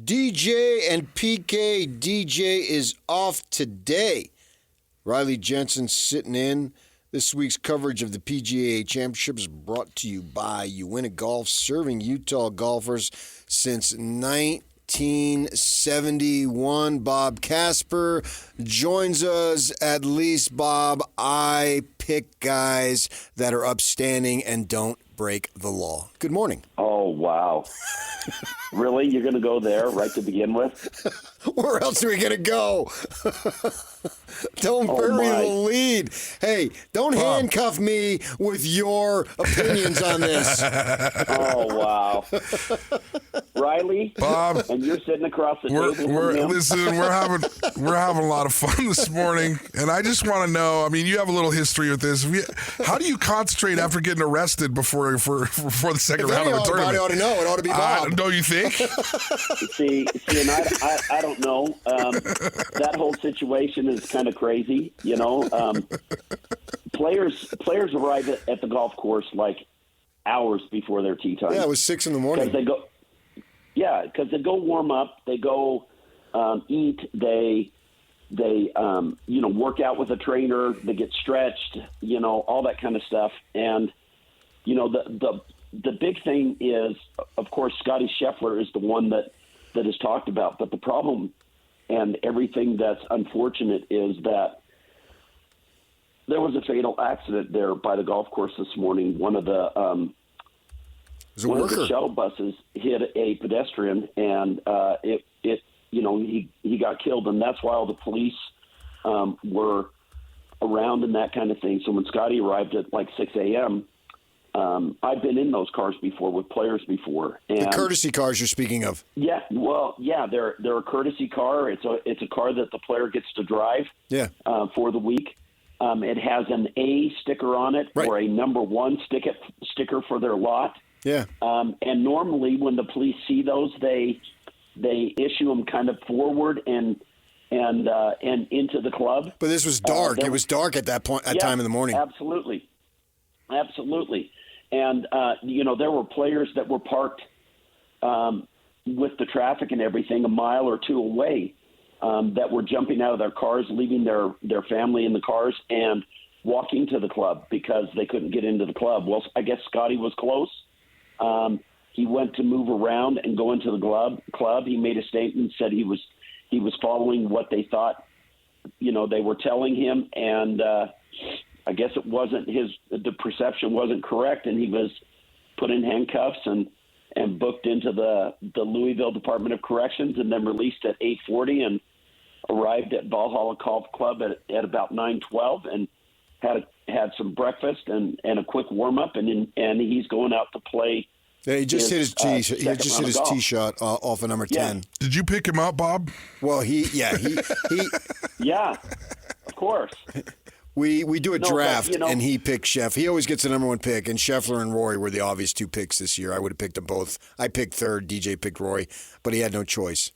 DJ and PK. DJ is off today. Riley Jensen sitting in. This week's coverage of the PGA Championship is brought to you by Uinta Golf, serving Utah golfers since 1971. Bob Casper joins us. At least, Bob, I pick guys that are upstanding and don't break the law. Good morning. Oh, wow. Really? You're going to go there right to begin with? Where else are we going to go? Don't bury the lead. Hey, don't handcuff me with your opinions on this. Oh, wow. Riley? Bob? And you're sitting across the table from him? Listen, we're having a lot of fun this morning, and I just want to know, I mean, you have a little history with this. How do you concentrate after getting arrested before the second round of a tournament? Everybody ought to know. It ought to be Bob. Don't you think? See, and I don't know. That whole situation is kind of crazy, you know. Players arrive at the golf course like hours before their tee time. Yeah, it was 6 in the morning. Because they go warm up, they go eat, they work out with a trainer, they get stretched, all that kind of stuff. And the big thing is, of course, Scotty Scheffler is the one that is talked about. But the problem and everything that's unfortunate is that there was a fatal accident there by the golf course this morning. One of the shuttle buses hit a pedestrian, and he got killed, and that's why all the police were around and that kind of thing. So when Scotty arrived at like 6 a.m., I've been in those cars before with players before. And, the courtesy cars you're speaking of. Yeah, well, yeah, they're a courtesy car. It's a car that the player gets to drive. Yeah. For the week. It has an A sticker on it, right, or a number 1 sticker for their lot. Yeah. And normally when the police see those, they issue them kind of forward and into the club. But this was dark. It was dark at that point, time in the morning. Absolutely. And, there were players that were parked with the traffic and everything a mile or two away that were jumping out of their cars, leaving their family in the cars and walking to the club because they couldn't get into the club. Well, I guess Scotty was close. He went to move around and go into the club. He made a statement, said he was following what they thought, they were telling him, and I guess it wasn't the perception wasn't correct, and he was put in handcuffs and booked into the Louisville Department of Corrections, and then released at 8:40 and arrived at Valhalla Golf Club at about 9:12 and had some breakfast and a quick warm up, and he's going out to play. Yeah, he just hit his tee. He just hit his tee shot off of number 10. Did you pick him up, Bob? Well, he yeah, of course. We do a draft, and he picked Scheffler. He always gets the number 1 pick, and Scheffler and Rory were the obvious 2 picks this year. I would have picked them both. I picked third. DJ picked Rory, but he had no choice.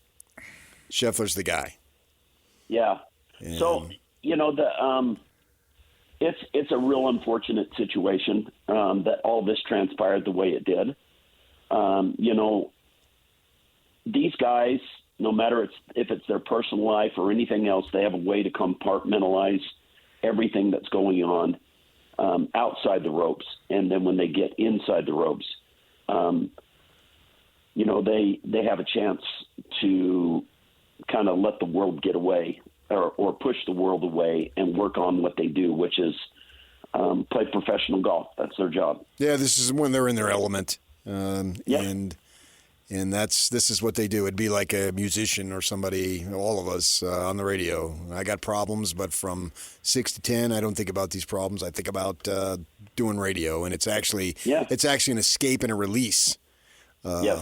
Scheffler's the guy. Yeah. And so it's a real unfortunate situation that all this transpired the way it did. These guys, no matter if it's their personal life or anything else, they have a way to compartmentalize everything that's going on outside the ropes, and then when they get inside the ropes, they have a chance to kind of let the world get away or push the world away and work on what they do, which is play professional golf. That's their job. Yeah, this is when they're in their element, and this is what they do. It'd be like a musician or somebody, all of us on the radio. I got problems, but from 6 to 10, I don't think about these problems. I think about doing radio, and it's actually an escape and a release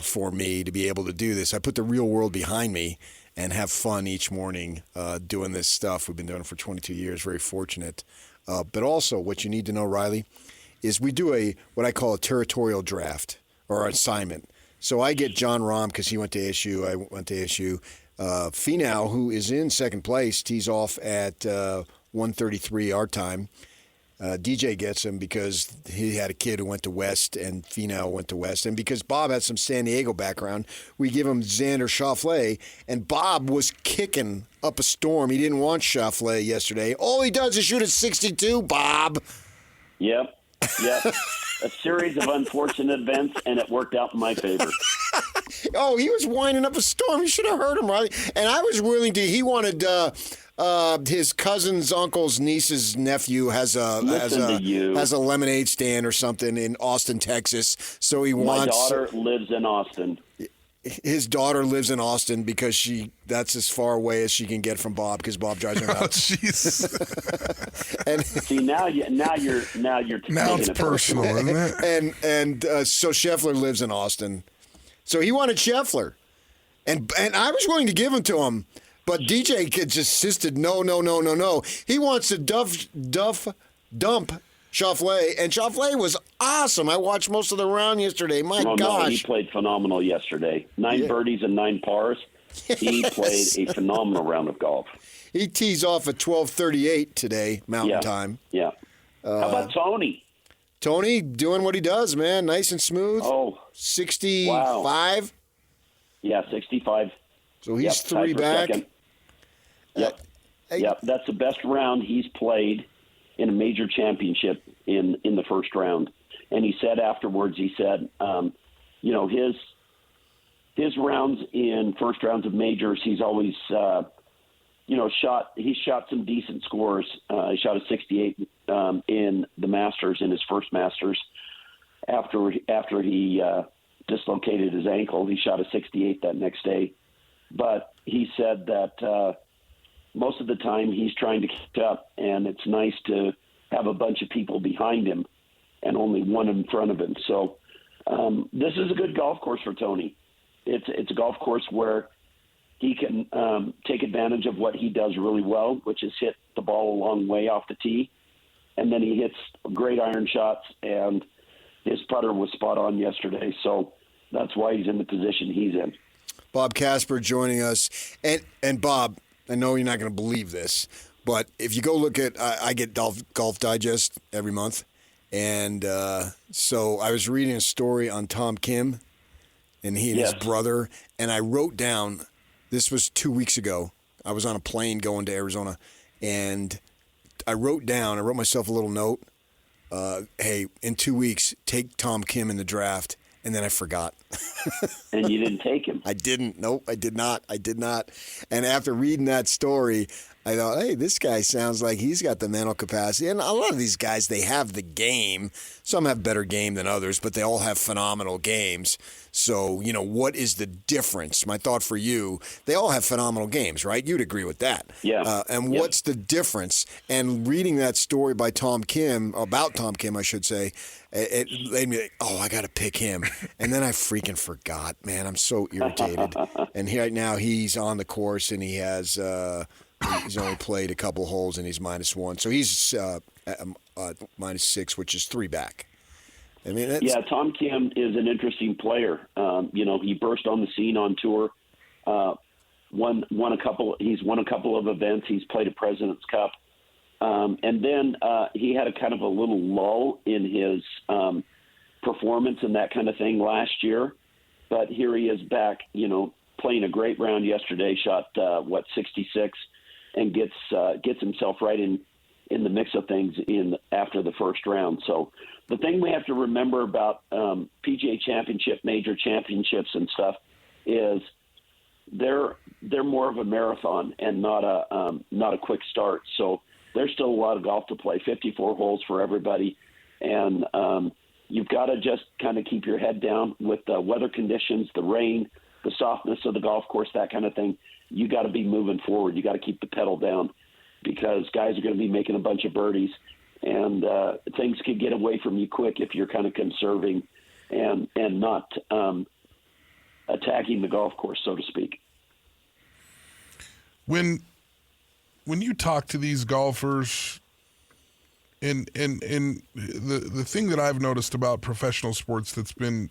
for me to be able to do this. I put the real world behind me and have fun each morning doing this stuff. We've been doing it for 22 years. Very fortunate. But also, what you need to know, Riley, is we do what I call a territorial draft or assignment. So I get John Rahm because he went to ASU. I went to ASU. Finau, who is in second place, tees off at 1:33 our time. DJ gets him because he had a kid who went to West and Finau went to West. And because Bob has some San Diego background, we give him Xander Schauffele. And Bob was kicking up a storm. He didn't want Schauffele yesterday. All he does is shoot at 62, Bob. Yep. A series of unfortunate events, and it worked out in my favor. Oh, he was winding up a storm. You should have heard him, Riley. And I was willing to. He wanted his cousin's uncle's niece's nephew has a lemonade stand or something in Austin, Texas. So he wants. My daughter lives in Austin. His daughter lives in Austin because that's as far away as she can get from Bob because Bob drives her nuts. Oh, jeez. And see now it's personal, isn't it? And so Scheffler lives in Austin, so he wanted Scheffler, and I was willing to give him to him, but DJ just insisted no. He wants to dump Schauffele, and Schauffele was awesome. I watched most of the round yesterday. My gosh. No, he played phenomenal yesterday. 9 birdies and 9 pars. He played a phenomenal round of golf. He tees off at 12:38 today, Mountain Time. Yeah. How about Tony? Tony doing what he does, man. Nice and smooth. Oh. 65. Wow. Yeah, 65. So he's 3 back. Second. Yep. That's the best round he's played in a major championship in the first round. And he said afterwards, his rounds in first rounds of majors, he's always, he shot some decent scores. He shot a 68 in the Masters, in his first Masters. After he dislocated his ankle, he shot a 68 that next day. But he said that most of the time he's trying to keep up, and it's nice to have a bunch of people behind him and only one in front of him. So this is a good golf course for Tony. It's a golf course where he can take advantage of what he does really well, which is hit the ball a long way off the tee, and then he hits great iron shots, and his putter was spot on yesterday. So that's why he's in the position he's in. Bob Casper joining us. And Bob, I know you're not going to believe this, but if you go look at, I get Golf Digest every month, and so I was reading a story on Tom Kim and he and his brother, and I wrote down, this was 2 weeks ago, I was on a plane going to Arizona, and I wrote myself a little note, hey, in 2 weeks, take Tom Kim in the draft. And then I forgot. And you didn't take him? I didn't. Nope, I did not. And after reading that story, I thought, hey, this guy sounds like he's got the mental capacity. And a lot of these guys, they have the game. Some have better game than others, but they all have phenomenal games. So, what is the difference? My thought for you, they all have phenomenal games, right? You'd agree with that. Yeah. And what's the difference? And reading that story by Tom Kim, about Tom Kim, I should say, it made me like, I got to pick him. And then I freaking forgot, man. I'm so irritated. And right now he's on the course and he has he's only played a couple holes and he's -1. So he's -6, which is 3 back. I mean, Tom Kim is an interesting player. He burst on the scene on tour. He's won a couple of events. He's played a President's Cup. And then he had a kind of a little lull in his performance and that kind of thing last year. But here he is back, playing a great round yesterday, shot 66, and gets himself right in the mix of things after the first round. So the thing we have to remember about PGA Championship, major championships and stuff is they're more of a marathon and not a quick start. So there's still a lot of golf to play, 54 holes for everybody. And you've got to just kind of keep your head down with the weather conditions, the rain, the softness of the golf course, that kind of thing. You got to be moving forward. You got to keep the pedal down because guys are going to be making a bunch of birdies, and things could get away from you quick if you're kind of conserving and not attacking the golf course, so to speak. When you talk to these golfers, and the thing that I've noticed about professional sports that's been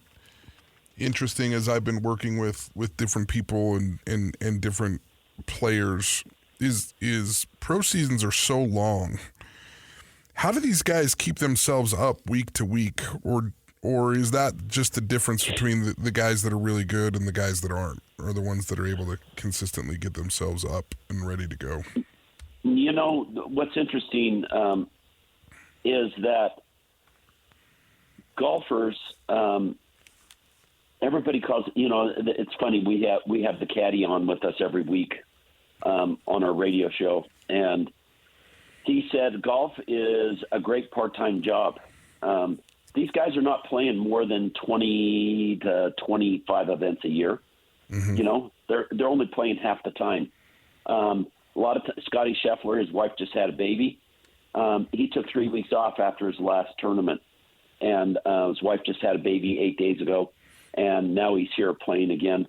interesting as I've been working with different people and different players is pro seasons are so long. How do these guys keep themselves up week to week, or is that just the difference between the guys that are really good and the guys that aren't, or the ones that are able to consistently get themselves up and ready to go? You know, what's interesting is that golfers, everybody calls, it's funny, we have the caddy on with us every week on our radio show, and he said golf is a great part-time job. These guys are not playing more than 20 to 25 events a year. Mm-hmm. They're only playing half the time. Scotty Scheffler, his wife just had a baby. He took 3 weeks off after his last tournament, and his wife just had a baby 8 days ago, and now he's here playing again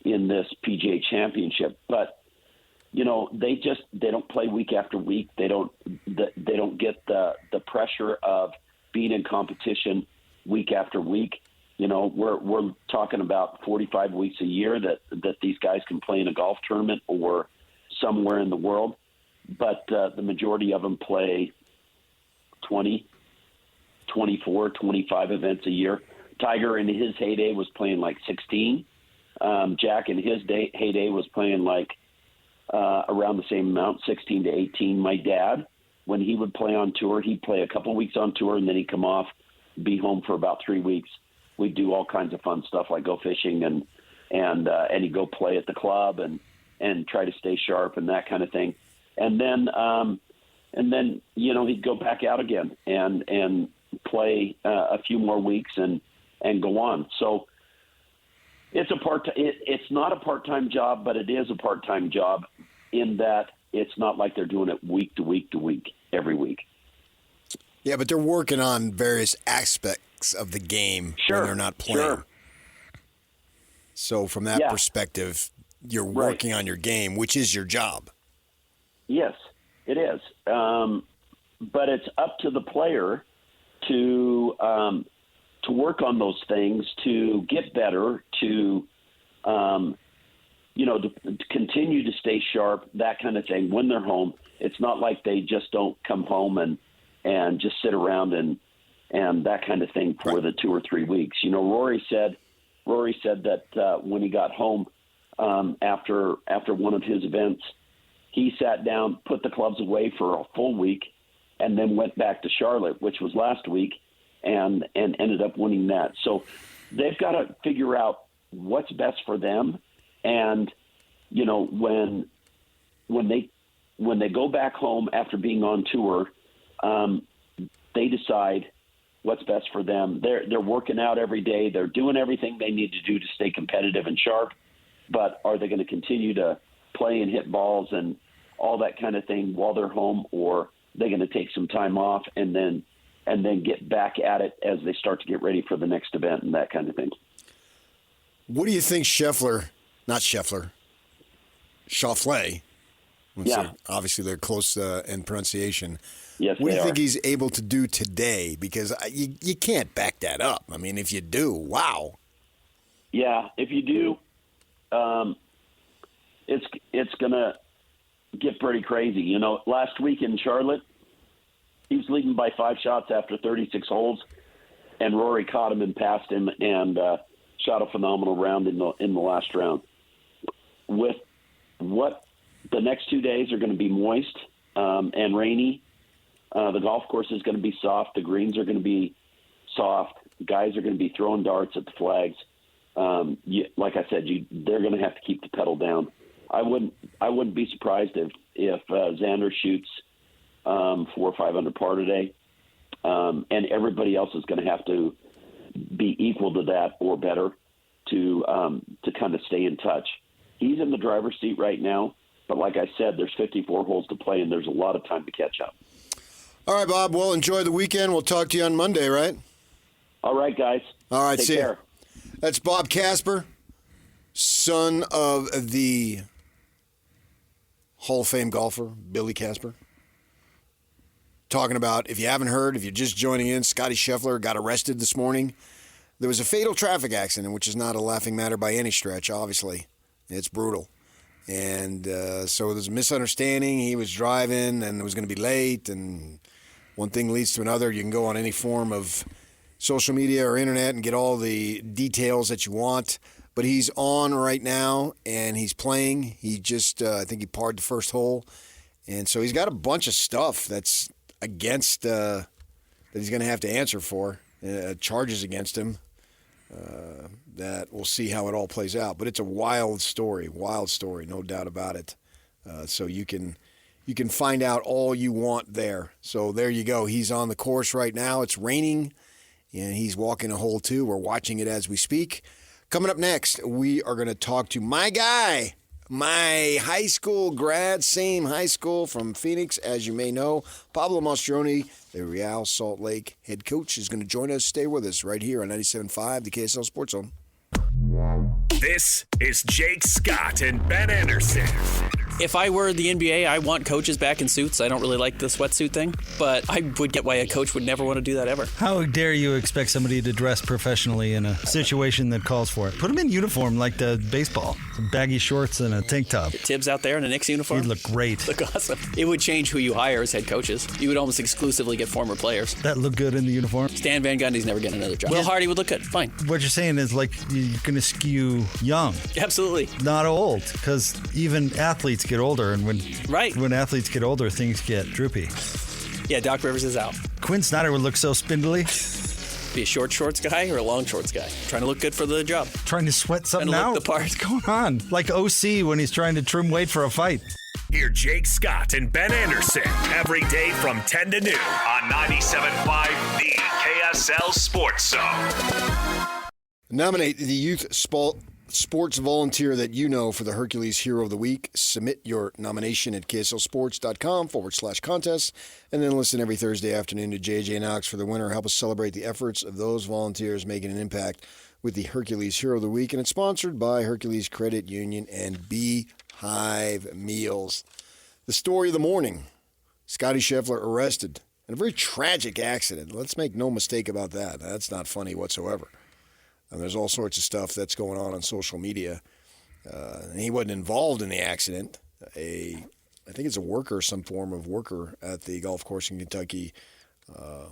in this PGA Championship. But they don't play week after week. They don't get the pressure of being in competition week after week. We're talking about 45 weeks a year that these guys can play in a golf tournament or somewhere in the world. But the majority of them play 20, 24, 25 events a year. Tiger in his heyday was playing like 16. Jack in his heyday was playing like around the same amount, 16 to 18. My dad, when he would play on tour, he'd play a couple weeks on tour and then he'd come off, be home for about 3 weeks. We'd do all kinds of fun stuff like go fishing and he'd go play at the club and try to stay sharp and that kind of thing. And then he'd go back out again and play a few more weeks and go on. So it's it's not a part-time job, but it is a part-time job in that it's not like they're doing it week to week to week, every week. Yeah, but they're working on various aspects of the game when they're not playing. Sure. So from that perspective, you're working on your game, which is your job. Yes, it is. But it's up to the player to work on those things, to get better, to to continue to stay sharp, that kind of thing. When they're home, it's not like they just don't come home and just sit around and that kind of thing for the 2 or 3 weeks. Rory said that when he got home after one of his events, he sat down, put the clubs away for a full week, and then went back to Charlotte, which was last week, and ended up winning that. So they've got to figure out what's best for them. And, when they go back home after being on tour, they decide what's best for them. They're working out every day. They're doing everything they need to do to stay competitive and sharp. But are they going to continue to play and hit balls and all that kind of thing while they're home, or are they going to take some time off and then get back at it as they start to get ready for the next event and that kind of thing? What do you think Schauffele. Yeah. Obviously, they're close in pronunciation. Yes, what do you think are. he's able to do today? Because you can't back that up. I mean, if you do, wow. Yeah, if you do, it's going to get pretty crazy. Last week in Charlotte, he was leading by 5 shots after 36 holes, and Rory caught him and passed him and shot a phenomenal round in the last round. With what the next 2 days are going to be moist and rainy, the golf course is going to be soft. The greens are going to be soft. Guys are going to be throwing darts at the flags. Like I said, they're going to have to keep the pedal down. I wouldn't be surprised if Xander shoots 4 or 5 under par today, and everybody else is going to have to be equal to that or better to kind of stay in touch. He's in the driver's seat right now, but like I said, there's 54 holes to play, and there's a lot of time to catch up. All right, Bob. Well, enjoy the weekend. We'll talk to you on Monday, right? All right, guys. All right, Take see care. you. That's Bob Casper, son of the Hall of Fame golfer, Billy Casper. Talking about, if you haven't heard, if you're just joining in, Scotty Scheffler got arrested this morning. There was a fatal traffic accident, which is not a laughing matter by any stretch, obviously. It's brutal. And so there's a misunderstanding. He was driving and was going to be late, and one thing leads to another. You can go on any form of social media or internet and get all the details that you want. But he's on right now, and he's playing. He just, I think he parred the first hole. And so he's got a bunch of stuff that's against, that he's going to have to answer for, charges against him. That we'll see how it all plays out. But it's a wild story, no doubt about it. So you can find out all you want there. So there you go. He's on the course right now. It's raining, and he's walking a hole 2. We're watching it as we speak. Coming up next, we are going to talk to my guy, my high school grad, same high school from Phoenix, as you may know. Pablo Mastroeni, the Real Salt Lake head coach, is going to join us. Stay with us right here on 97.5, the KSL Sports Zone. This is Jake Scott and Ben Anderson. If I were the NBA, I want coaches back in suits. I don't really like the sweatsuit thing, but I would get why a coach would never want to do that ever. How dare you expect somebody to dress professionally in a situation that calls for it? Put them in uniform like the baseball. Some baggy shorts and a tank top. Tibbs out there in a Knicks uniform? He'd look great. Look awesome. It would change who you hire as head coaches. You would almost exclusively get former players. That look good in the uniform? Stan Van Gundy's never getting another job. Will Hardy would look good. Fine. What you're saying is like you're going to skew young. Absolutely. Not old, because even athletes get older, and when athletes get older, things get droopy. Yeah, Doc Rivers is out. Quinn Snyder would look so spindly. Be a short shorts guy or a long shorts guy? Trying to look good for the job. Trying to sweat something out. out. The part. What's going on? Like OC when he's trying to trim weight for a fight. Hear Jake Scott and Ben Anderson every day from 10 to noon on 97.5 the KSL Sports Zone. Nominate the youth sports volunteer that you know for the Hercules Hero of the Week. Submit your nomination at kslsports.com/contest, and then listen every Thursday afternoon to JJ Knox for the winner. Help us celebrate the efforts of those volunteers making an impact with the Hercules Hero of the Week, and it's sponsored by Hercules Credit Union and Beehive Meals. The story of the morning, Scotty Scheffler arrested in a very tragic accident. Let's make no mistake about that. That's not funny whatsoever. And there's all sorts of stuff that's going on social media. And he wasn't involved in the accident. I think it's a worker, some form of worker at the golf course in Kentucky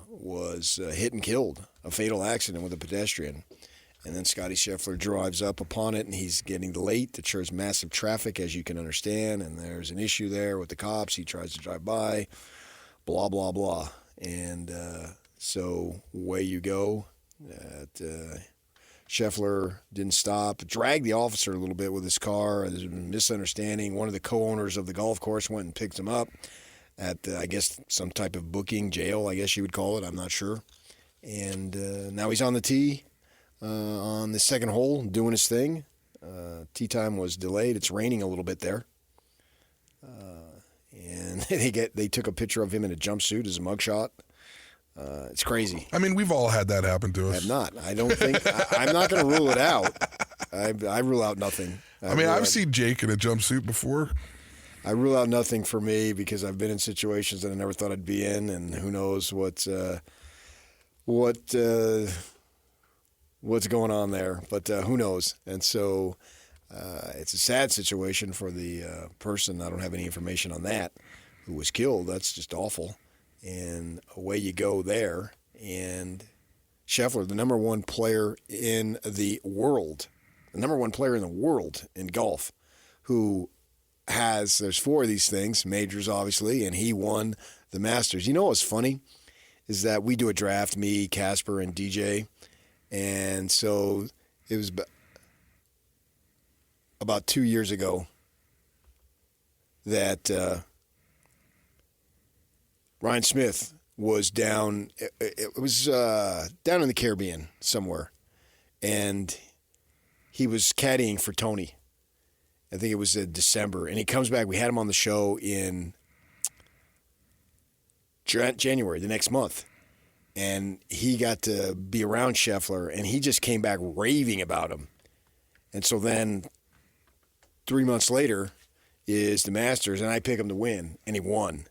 was hit and killed. A fatal accident with a pedestrian. And then Scotty Scheffler drives up upon it, and he's getting late. It shows massive traffic, as you can understand, and there's an issue there with the cops. He tries to drive by, blah, blah, blah. And so away you go. Scheffler didn't stop, dragged the officer a little bit with his car. There's a misunderstanding. One of the co-owners of the golf course went and picked him up at, I guess, some type of booking, jail, I guess you would call it. I'm not sure. And now he's on the tee on the second hole doing his thing. Tee time was delayed. It's raining a little bit there. And they took a picture of him in a jumpsuit as a mugshot. It's crazy. I mean, we've all had that happen to us. I have not. I don't think. I'm not going to rule it out. I rule out nothing. I've seen Jake in a jumpsuit before. I rule out nothing for me because I've been in situations that I never thought I'd be in, and who knows what's going on there. But who knows? And so it's a sad situation for the person. I don't have any information on that who was killed. That's just awful. And away you go there. And Scheffler, the number one player in the world in golf, who there's 4 of these things, majors obviously, and he won the Masters. You know what's funny is that we do a draft, me, Casper, and DJ. And so it was about 2 years ago that Ryan Smith was down. It was down in the Caribbean somewhere, and he was caddying for Tony. I think it was December, and he comes back. We had him on the show in January, the next month, and he got to be around Scheffler, and he just came back raving about him. And so then 3 months later is the Masters, and I pick him to win, and he won.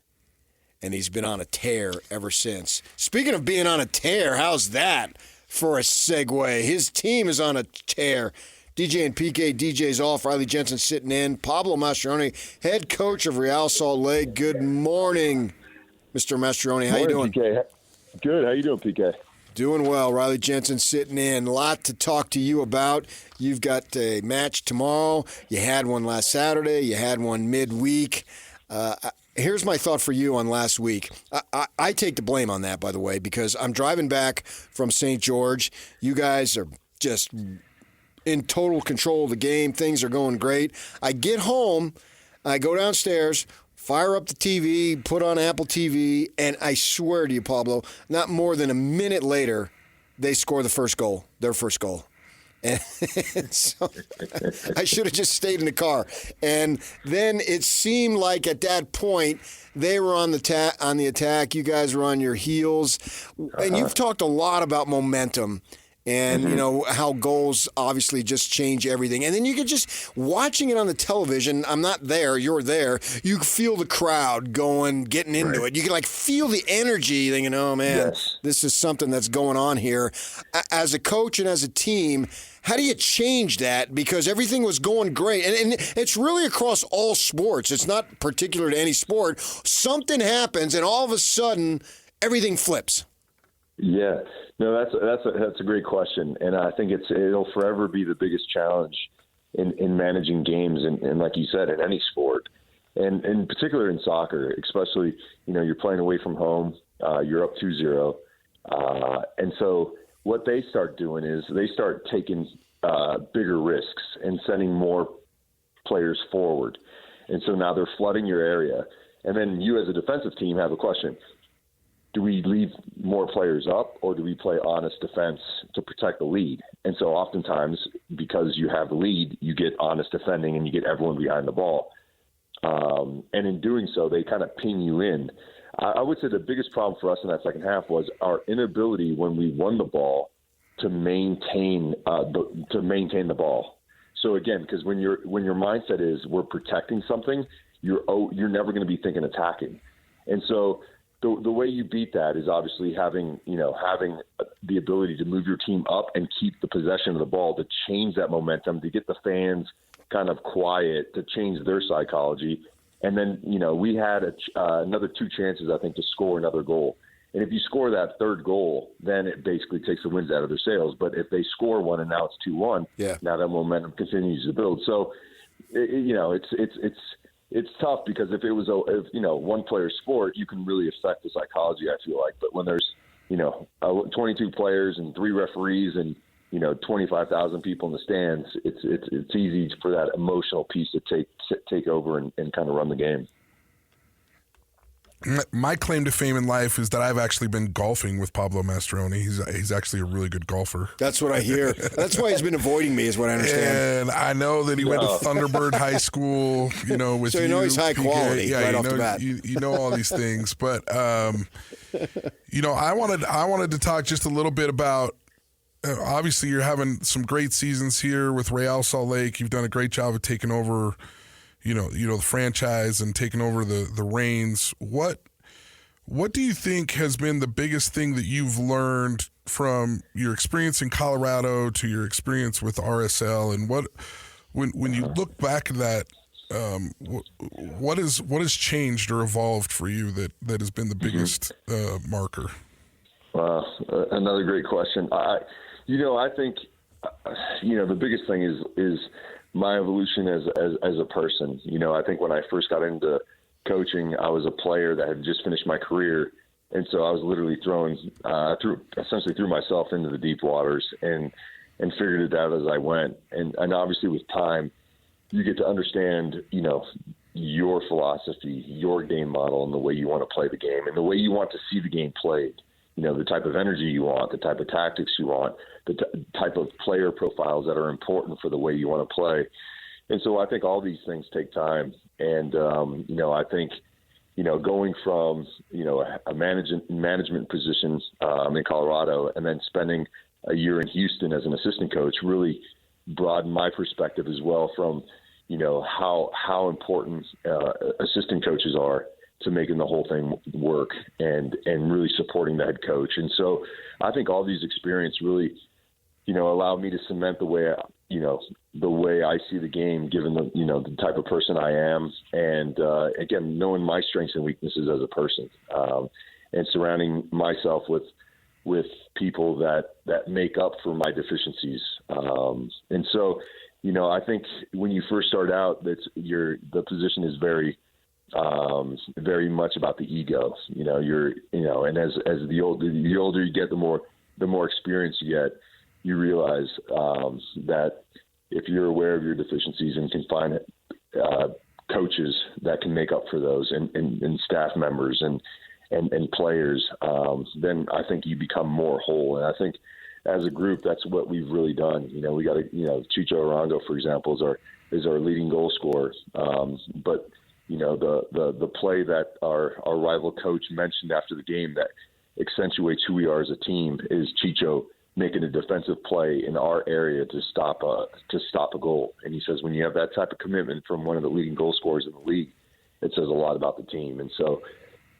And he's been on a tear ever since. Speaking of being on a tear, how's that for a segue? His team is on a tear. DJ and PK, DJ's off. Riley Jensen sitting in. Pablo Mastroeni, head coach of Real Salt Lake. Good morning. Mr. Mastroeni. How you doing? PK. Good. How you doing, PK? Doing well. Riley Jensen sitting in. A lot to talk to you about. You've got a match tomorrow. You had one last Saturday. You had one midweek. Here's my thought for you on last week. I take the blame on that, by the way, because I'm driving back from St. George. You guys are just in total control of the game. Things are going great. I get home. I go downstairs, fire up the TV, put on Apple TV, and I swear to you, Pablo, not more than a minute later, they score their first goal. And so I should have just stayed in the car. And then it seemed like at that point they were on the attack. You guys were on your heels. And you've talked a lot about momentum. And, you know, how goals obviously just change everything. And then you could just, watching it on the television, I'm not there, you're there, you feel the crowd getting into it. You can, like, feel the energy, thinking, oh, man, this is something that's going on here. As a coach and as a team, how do you change that? Because everything was going great. And it's really across all sports. It's not particular to any sport. Something happens, and all of a sudden, everything flips. Yeah, no, that's a great question, and I think it'll forever be the biggest challenge in managing games, and like you said, in any sport, and in particular in soccer, especially, you know, you're playing away from home, you're up 2-0, and so what they start doing is they start taking bigger risks and sending more players forward, and so now they're flooding your area, and then you as a defensive team have a question. Do we leave more players up, or do we play honest defense to protect the lead? And so oftentimes, because you have the lead, you get honest defending and you get everyone behind the ball. And in doing so, they kind of ping you in. I would say the biggest problem for us in that second half was our inability when we won the ball to maintain the ball. So again, because when your mindset is we're protecting something, you're never going to be thinking attacking. And so the way you beat that is obviously having the ability to move your team up and keep the possession of the ball, to change that momentum, to get the fans kind of quiet, to change their psychology. And then, you know, we had another 2 chances, I think, to score another goal. And if you score that third goal, then it basically takes the winds out of their sails. But if they score one and now it's 2-1, now that momentum continues to build. So, it's tough, because if it was one player sport, you can really affect the psychology, I feel like. But when there's 22 players and 3 referees and 25,000 people in the stands, it's easy for that emotional piece to take over and kind of run the game. My claim to fame in life is that I've actually been golfing with Pablo Mastroeni. He's actually a really good golfer. That's what I hear. That's why he's been avoiding me, is what I understand. And I know that he went to Thunderbird High School, with so you know he's high quality right off the bat. You know all these things. But, I wanted to talk just a little bit about, obviously you're having some great seasons here with Real Salt Lake. You've done a great job of taking over the franchise and taking over the reins. What do you think has been the biggest thing that you've learned from your experience in Colorado to your experience with RSL, and when you look back at that, what has changed or evolved for you that has been the biggest marker? Another great question. I think the biggest thing is my evolution as a person. I think when I first got into coaching, I was a player that had just finished my career, and so I was literally threw myself into the deep waters and figured it out as I went. And obviously with time, you get to understand, your philosophy, your game model, and the way you want to play the game, and the way you want to see the game played. The type of energy you want, the type of tactics you want, the type of player profiles that are important for the way you want to play. And so I think all these things take time. And, I think, going from, a management position in Colorado and then spending a year in Houston as an assistant coach really broadened my perspective as well from, how important assistant coaches are to making the whole thing work and really supporting the head coach. And so I think all these experiences really, allowed me to cement the way the way I see the game, given the type of person I am, and again, knowing my strengths and weaknesses as a person, and surrounding myself with people that make up for my deficiencies. And so, I think when you first start out, the position is very much about the ego. And as the older you get, the more experience you get, you realize that if you're aware of your deficiencies and can find coaches that can make up for those, and staff members and players, then I think you become more whole. And I think as a group, that's what we've really done. We got Chicho Arango, for example, is our leading goal scorer. But the play that our rival coach mentioned after the game that accentuates who we are as a team is Chicho making a defensive play in our area to stop a goal. And he says, when you have that type of commitment from one of the leading goal scorers in the league, it says a lot about the team. And so,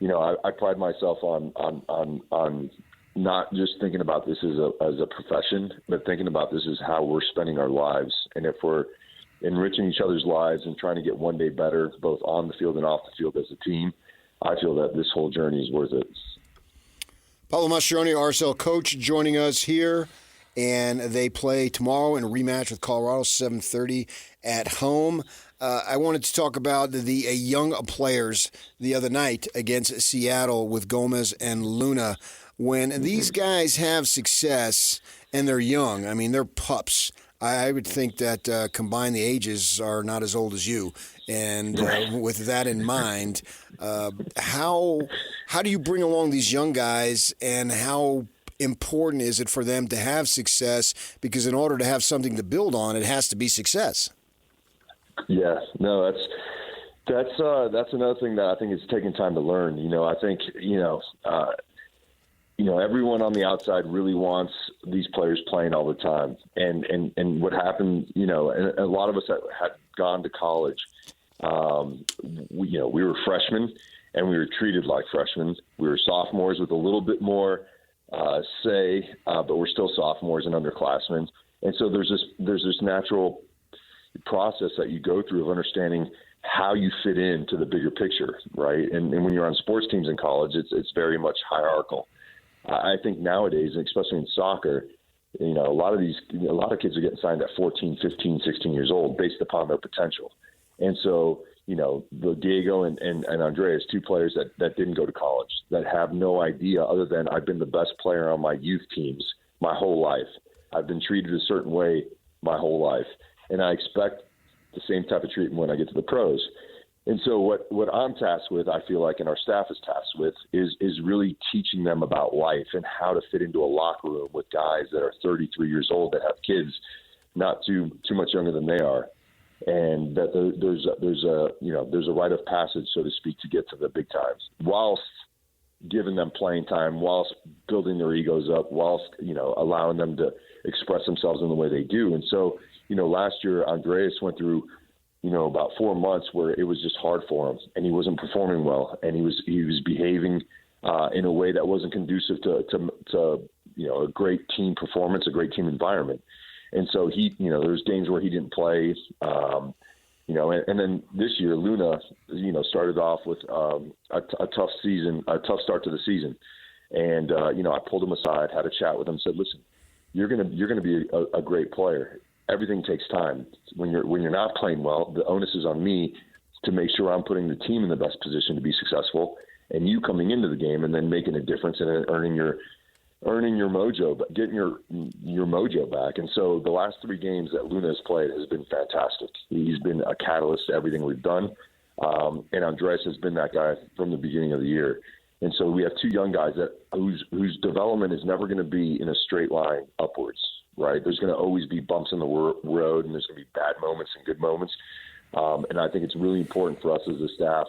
I pride myself on not just thinking about this as a profession, but thinking about this as how we're spending our lives. And if we're enriching each other's lives and trying to get one day better, both on the field and off the field as a team, I feel that this whole journey is worth it. Pablo Mastroeni, RSL coach, joining us here, and they play tomorrow in a rematch with Colorado, 7:30 at home. I wanted to talk about the young players the other night against Seattle with Gomez and Luna. When these guys have success and they're young, I mean, they're pups. I would think that combined the ages are not as old as you. And with that in mind, how do you bring along these young guys, and how important is it for them to have success? Because in order to have something to build on, it has to be success. Yeah, no, that's another thing that I think is taking time to learn. I think everyone on the outside really wants these players playing all the time. And what happened, and a lot of us that had gone to college, we were freshmen and we were treated like freshmen. We were sophomores with a little bit more say, but we're still sophomores and underclassmen. And so there's this natural process that you go through of understanding how you fit into the bigger picture, right? And when you're on sports teams in college, it's very much hierarchical. I think nowadays, especially in soccer, a lot of kids are getting signed at 14, 15, 16 years old based upon their potential. And so, the Diego and Andreas, two players that didn't go to college, that have no idea other than I've been the best player on my youth teams my whole life. I've been treated a certain way my whole life. And I expect the same type of treatment when I get to the pros. And so what I'm tasked with, I feel like, and our staff is tasked with, is really teaching them about life and how to fit into a locker room with guys that are 33 years old that have kids not too much younger than they are, and that there's a rite of passage, so to speak, to get to the big times, whilst giving them playing time, whilst building their egos up, whilst allowing them to express themselves in the way they do. And so, last year Andreas went through about 4 months where it was just hard for him, and he wasn't performing well, and he was behaving in a way that wasn't conducive to a great team performance, a great team environment. And so there was games where he didn't play, and then this year Luna, started off with a tough start to the season. And, I pulled him aside, had a chat with him, said, listen, you're going to be a great player. Everything takes time. When you're not playing well, the onus is on me to make sure I'm putting the team in the best position to be successful, and you coming into the game and then making a difference and earning your mojo, getting your mojo back. And so the last 3 games that Luna has played has been fantastic. He's been a catalyst to everything we've done, and Andres has been that guy from the beginning of the year. And so we have 2 young guys whose development is never going to be in a straight line upwards. Right, there's going to always be bumps in the road, and there's going to be bad moments and good moments. And I think it's really important for us as a staff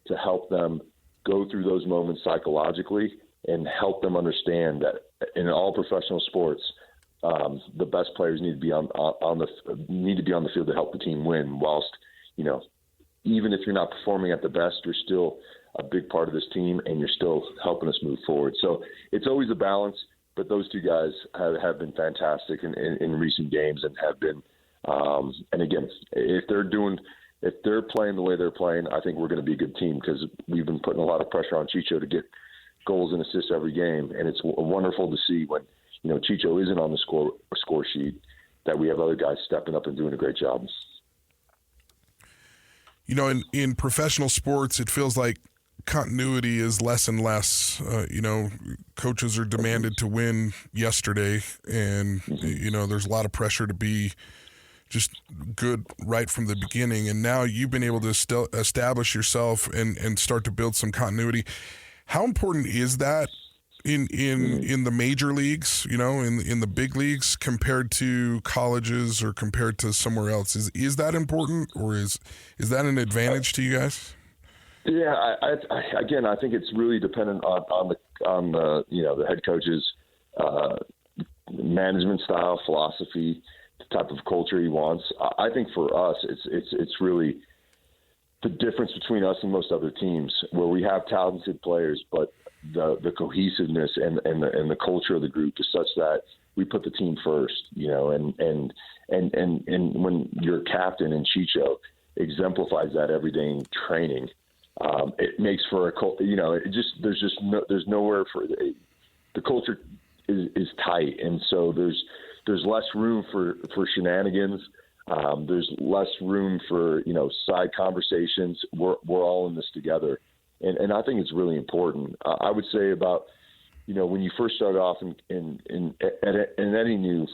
to help them go through those moments psychologically and help them understand that in all professional sports, the best players need to be on the field to help the team win. Whilst, even if you're not performing at the best, you're still a big part of this team, and you're still helping us move forward. So it's always a balance. But those 2 guys have been fantastic in recent games and have been And again, if they're playing the way they're playing, I think we're going to be a good team because we've been putting a lot of pressure on Chicho to get goals and assists every game. And it's wonderful to see when, Chicho isn't on the score sheet, that we have other guys stepping up and doing a great job. In professional sports, it feels like continuity is less and less. Coaches are demanded to win yesterday, and, there's a lot of pressure to be just good right from the beginning. And now you've been able to establish yourself and start to build some continuity. How important is that in the major leagues, in the big leagues compared to colleges or compared to somewhere else? Is that important, or is that an advantage to you guys? Yeah, I think it's really dependent on the head coach's management style, philosophy, the type of culture he wants. I think for us, it's really the difference between us and most other teams, where we have talented players, but the cohesiveness and the culture of the group is such that we put the team first, and when your captain in Chicho exemplifies that every day in training, it makes for there's nowhere for the culture is tight, and so there's less room for shenanigans. There's less room for side conversations. We're all in this together. And I think it's really important. I would say about, when you first start off in any new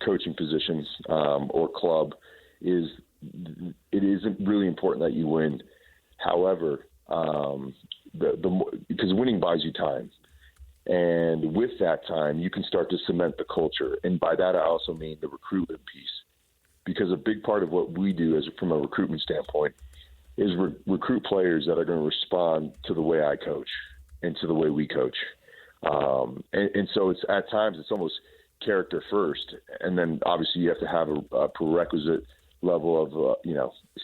coaching positions or club, it isn't really important that you win. However, because winning buys you time. And with that time, you can start to cement the culture. And by that, I also mean the recruitment piece. Because a big part of what we do from a recruitment standpoint is recruit players that are going to respond to the way I coach and to the way we coach. And so it's at times it's almost character first. And then obviously you have to have a prerequisite level of,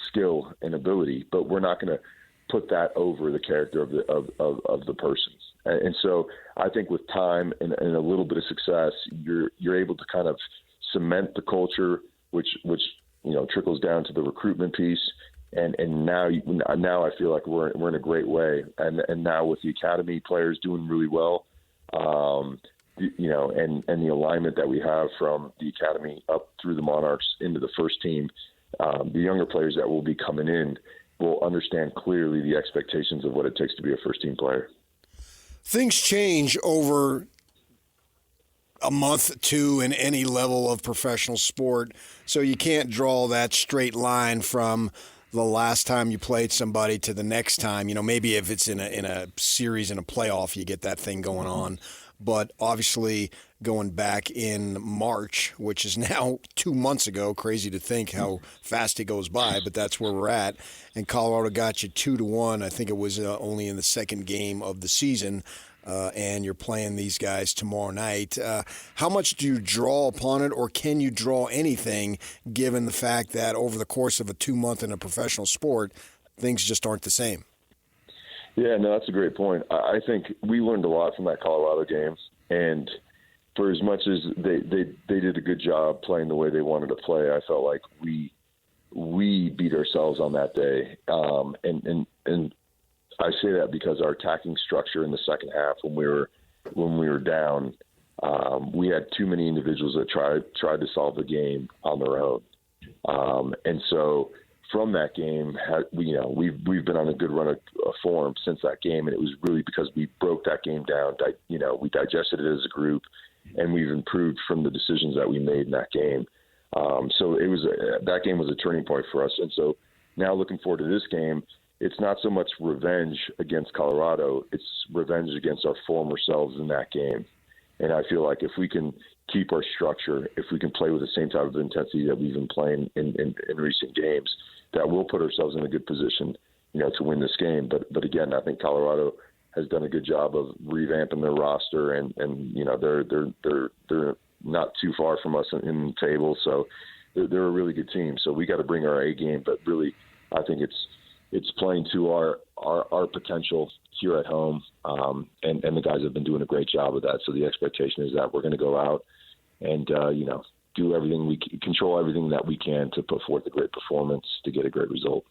skill and ability, but we're not going to put that over the character of the persons. And so I think with time and a little bit of success, you're able to kind of cement the culture, which trickles down to the recruitment piece. And now I feel like we're in a great way. And now with the academy players doing really well, and the alignment that we have from the academy up through the Monarchs into the first team, the younger players that will be coming in will understand clearly the expectations of what it takes to be a first team player. Things change over a month, two, in any level of professional sport. So you can't draw that straight line from the last time you played somebody to the next time. Maybe if it's in a series, in a playoff, you get that thing going on. But obviously going back in March, which is now 2 months ago, crazy to think how fast it goes by, but that's where we're at. And Colorado got you 2-1. I think it was only in the second game of the season. And you're playing these guys tomorrow night. How much do you draw upon it, or can you draw anything given the fact that over the course of a 2 month in a professional sport, things just aren't the same? Yeah, no, that's a great point. I think we learned a lot from that Colorado game, and for as much as they did a good job playing the way they wanted to play, I felt like we beat ourselves on that day. And I say that because our attacking structure in the second half, when we were down, we had too many individuals that tried to solve the game on their own, and so from that game, we've been on a good run of form since that game, and it was really because we broke that game down. We digested it as a group, and we've improved from the decisions that we made in that game. So that game was a turning point for us, and so now looking forward to this game. It's not so much revenge against Colorado, it's revenge against our former selves in that game. And I feel like if we can keep our structure, if we can play with the same type of intensity that we've been playing in recent games, that we'll put ourselves in a good position, to win this game. But again, I think Colorado has done a good job of revamping their roster, and they're not too far from us in the table, so they're a really good team. So we got to bring our A game, but really, I think it's playing to our potential here at home, and the guys have been doing a great job of that. So the expectation is that we're going to go out and control everything that we can to put forth a great performance to get a great result.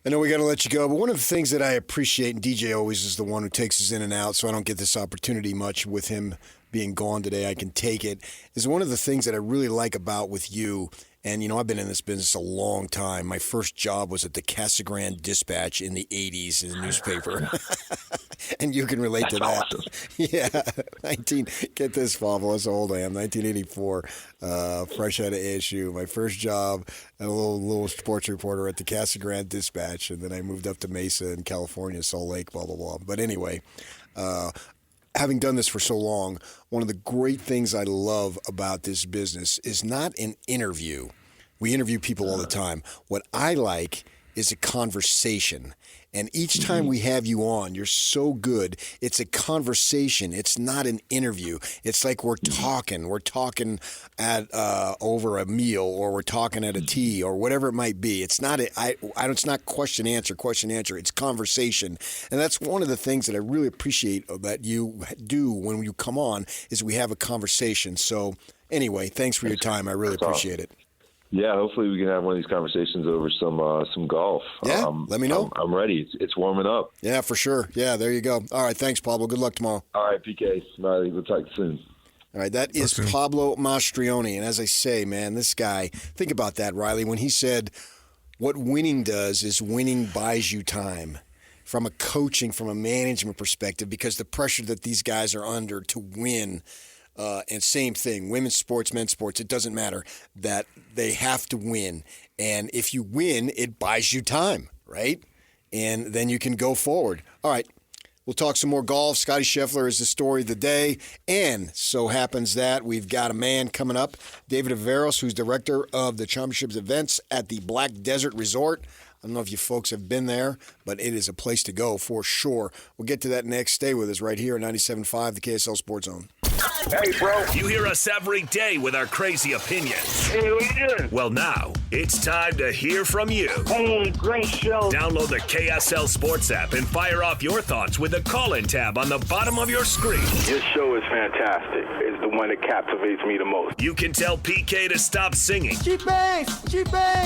I know we got to let you go, but one of the things that I appreciate, and DJ always is the one who takes us in and out, so I don't get this opportunity much with him being gone today. I can take it, is one of the things that I really like about with you. And, you know, I've been in this business a long time. My first job was at the Casper Dispatch in the 80s in the newspaper. And you can relate to that. Awesome. Yeah. Get this, Pablo, that's how old I am. 1984, fresh out of ASU. My first job, a little sports reporter at the Casper Dispatch. And then I moved up to Mesa in California, Salt Lake, blah, blah, blah. But anyway, having done this for so long, one of the great things I love about this business is not an interview. We interview people all the time. What I like is a conversation. And each time we have you on, you're so good. It's a conversation. It's not an interview. It's like we're talking. We're talking at over a meal, or we're talking at a tea, or whatever it might be. It's not it's not question answer. It's conversation, and that's one of the things that I really appreciate that you do when you come on is we have a conversation. So anyway, thanks for your time. I really appreciate it. Yeah, hopefully we can have one of these conversations over some golf. Yeah, let me know. I'm ready. It's warming up. Yeah, for sure. Yeah, there you go. All right, thanks, Pablo. Good luck tomorrow. All right, PK. Smiley. We'll talk soon. All right, that is Pablo Mastroeni. And as I say, man, this guy, think about that, Riley, when he said what winning does is winning buys you time. From a coaching, from a management perspective, because the pressure that these guys are under to win. And same thing, women's sports, men's sports, it doesn't matter, that they have to win. And if you win, it buys you time, right? And then you can go forward. All right, we'll talk some more golf. Scotty Scheffler is the story of the day. And so happens that we've got a man coming up, David Averos, who's director of the Championships events at the Black Desert Resort. I don't know if you folks have been there, but it is a place to go for sure. We'll get to that next. Stay with us right here at 97.5, the KSL Sports Zone. Hey, bro. You hear us every day with our crazy opinions. Hey, what you doing? Well, now it's time to hear from you. Hey, great show. Download the KSL Sports app and fire off your thoughts with the call-in tab on the bottom of your screen. Your show is fantastic. It's the one that captivates me the most. You can tell PK to stop singing. G-Bang!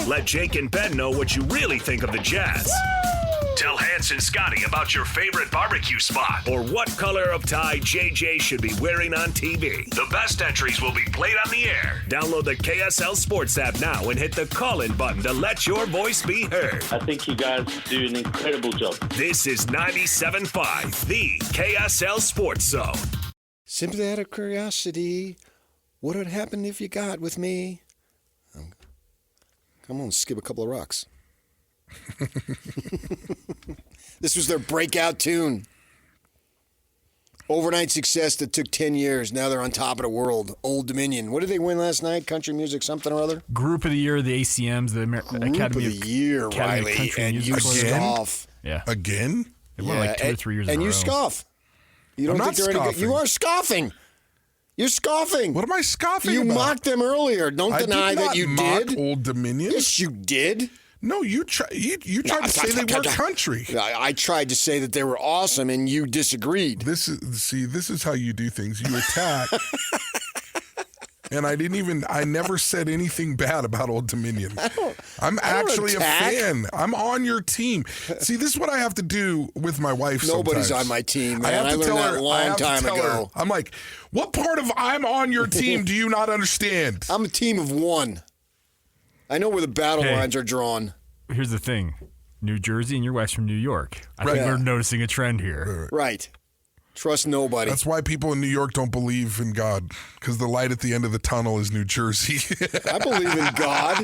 Let Jake and Ben know what you really think of the Jazz. Woo! Tell Hans and Scotty about your favorite barbecue spot or what color of tie JJ should be wearing on TV. The best entries will be played on the air. Download the KSL Sports app now and hit the call-in button to let your voice be heard. I think you guys do an incredible job. This is 97.5, the KSL Sports Zone. Simply out of curiosity, what would happen if you got with me? Come on, skip a couple of rocks. This was their breakout tune. Overnight success that took 10 years. Now they're on top of the world. Old Dominion. What did they win last night? Country music, something or other? Group of the Year, the ACMs, the Academy of the Year, Academy Riley. And you scoff. Yeah. Again? They won like 2 or 3 years in a row. And you scoff. You don't think they're any good. You are scoffing. You're scoffing. What am I scoffing about? You mocked them earlier. Don't deny that you did. Old Dominion? Yes, you did. No, you tried to say they weren't country. I tried to say that they were awesome, and you disagreed. This is how you do things. You attack. And I never said anything bad about Old Dominion. I'm actually a fan. I'm on your team. See, this is what I have to do with my wife Nobody's sometimes. on my team, man. I learned that a long time ago. I'm like, what part of I'm on your team do you not understand? I'm a team of one. I know where the battle lines are drawn. Here's the thing. New Jersey and your wife's from New York. I think we're noticing a trend here. Right. Trust nobody. That's why people in New York don't believe in God, because the light at the end of the tunnel is New Jersey. I believe in God,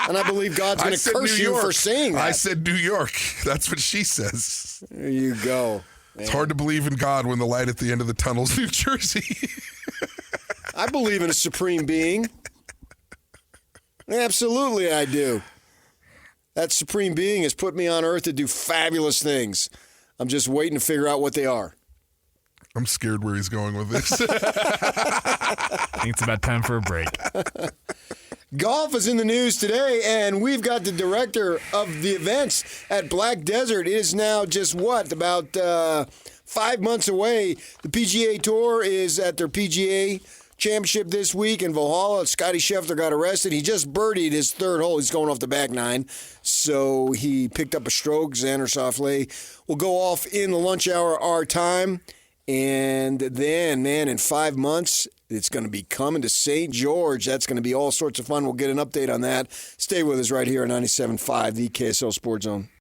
and I believe God's going to curse you for saying that. I said New York. That's what she says. There you go. Man. It's hard to believe in God when the light at the end of the tunnel is New Jersey. I believe in a supreme being. Absolutely, I do. That supreme being has put me on earth to do fabulous things. I'm just waiting to figure out what they are. I'm scared where he's going with this. I think it's about time for a break. Golf is in the news today, and we've got the director of the events at Black Desert. It is now just about 5 months away. The PGA Tour is at their PGA Championship this week in Valhalla. Scotty Scheffler got arrested. He just birdied his third hole. He's going off the back nine. So he picked up a stroke. Xander Schauffele will go off in the lunch hour our time. And then, man, in 5 months, it's going to be coming to St. George. That's going to be all sorts of fun. We'll get an update on that. Stay with us right here on 97.5, the KSL Sports Zone.